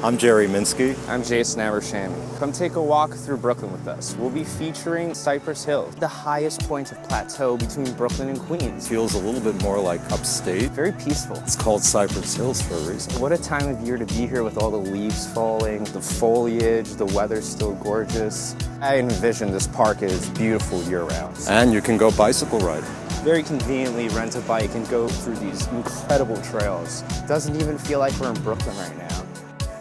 I'm Jerry Minsky. I'm Jason Abrishami. Come take a walk through Brooklyn with us. We'll be featuring Cypress Hills, the highest point of plateau between Brooklyn and Queens. Feels a little bit more like upstate. Very peaceful. It's called Cypress Hills for a reason. What a time of year to be here with all the leaves falling, the foliage, the weather's still gorgeous. I envision this park is beautiful year-round. And you can go bicycle riding. Very conveniently rent a bike and go through these incredible trails. Doesn't even feel like we're in Brooklyn right now.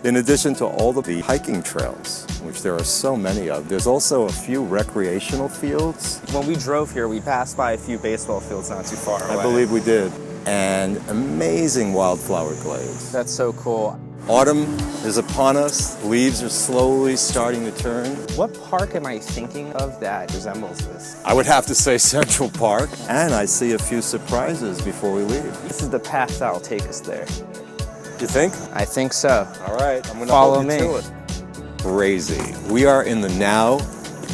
In addition to all of the hiking trails, which there are so many of, there's also a few recreational fields. When we drove here, we passed by a few baseball fields not too far away. I believe we did. And amazing wildflower glades. That's so cool. Autumn is upon us. Leaves are slowly starting to turn. What park am I thinking of that resembles this? I would have to say Central Park. And I see a few surprises before we leave. This is the path that'll take us there. You think? I think so. All right, I'm gonna Follow hold you me. to it. Crazy. We are in the now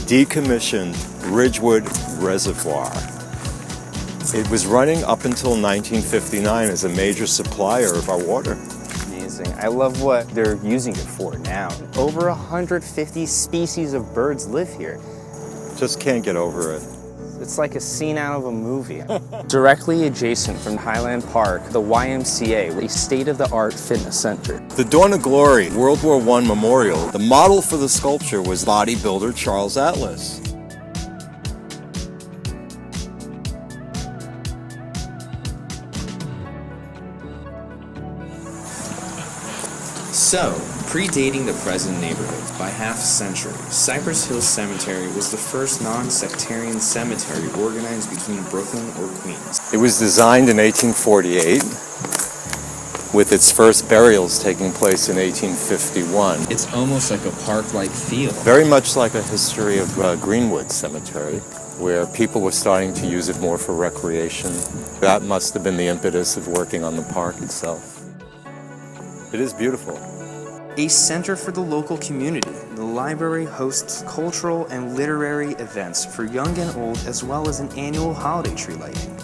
decommissioned Ridgewood Reservoir. It was running up until 1959 as a major supplier of our water. Amazing. I love what they're using it for now. Over 150 species of birds live here. Just can't get over it. It's like a scene out of a movie. Directly adjacent from Highland Park, the YMCA, a state-of-the-art fitness center. The Dawn of Glory World War I Memorial, the model for the sculpture was bodybuilder Charles Atlas. So, predating the present neighborhood by half a century, Cypress Hills Cemetery was the first non-sectarian cemetery organized between Brooklyn or Queens. It was designed in 1848, with its first burials taking place in 1851. It's almost like a park-like feel. Very much like a history of Greenwood Cemetery, where people were starting to use it more for recreation. That must have been the impetus of working on the park itself. It is beautiful. A center for the local community, the library hosts cultural and literary events for young and old, as well as an annual holiday tree lighting.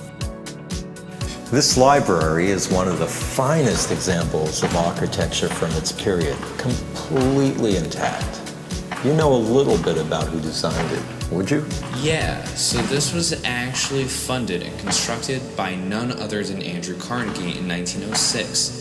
This library is one of the finest examples of architecture from its period, completely intact. You know a little bit about who designed it, would you? Yeah, so this was actually funded and constructed by none other than Andrew Carnegie in 1906.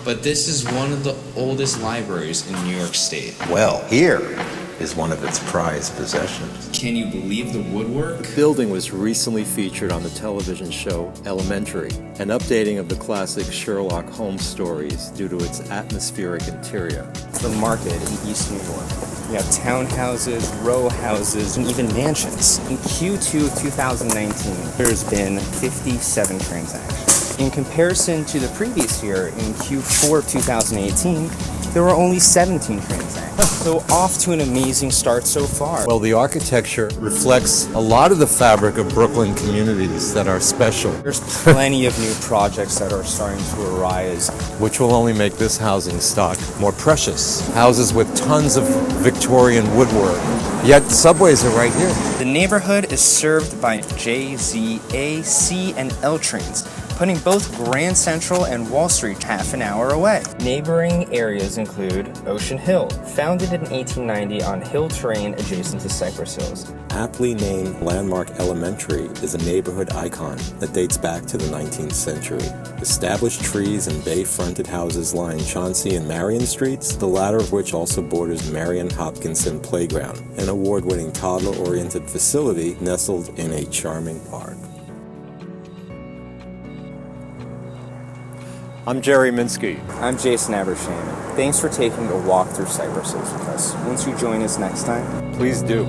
But this is one of the oldest libraries in New York State. Well, here is one of its prized possessions. Can you believe the woodwork? The building was recently featured on the television show Elementary, an updating of the classic Sherlock Holmes stories due to its atmospheric interior. It's the market in East New York. We have townhouses, row houses, and even mansions. In Q2 of 2019, there's been 57 transactions. In comparison to the previous year, in Q4 of 2018, there were only 17 transactions. So off to an amazing start so far. Well, the architecture reflects a lot of the fabric of Brooklyn communities that are special, There's plenty of new projects that are starting to arise. which will only make this housing stock more precious. Houses with tons of Victorian woodwork. Yet subways are right here. The neighborhood is served by J, Z, A, C, and L trains, putting both Grand Central and Wall Street half an hour away. Neighboring areas include Ocean Hill, founded in 1890 on hill terrain adjacent to Cypress Hills. Aptly named Landmark Elementary is a neighborhood icon that dates back to the 19th century. Established trees and bay-fronted houses line Chauncey and Marion Streets, the latter of which also borders Marion Hopkinson Playground, an award-winning toddler-oriented facility nestled in a charming park. I'm Jerry Minsky. I'm Jason Abrishami. Thanks for taking a walk through Cypress Hills with us. Once you join us next time, Please do.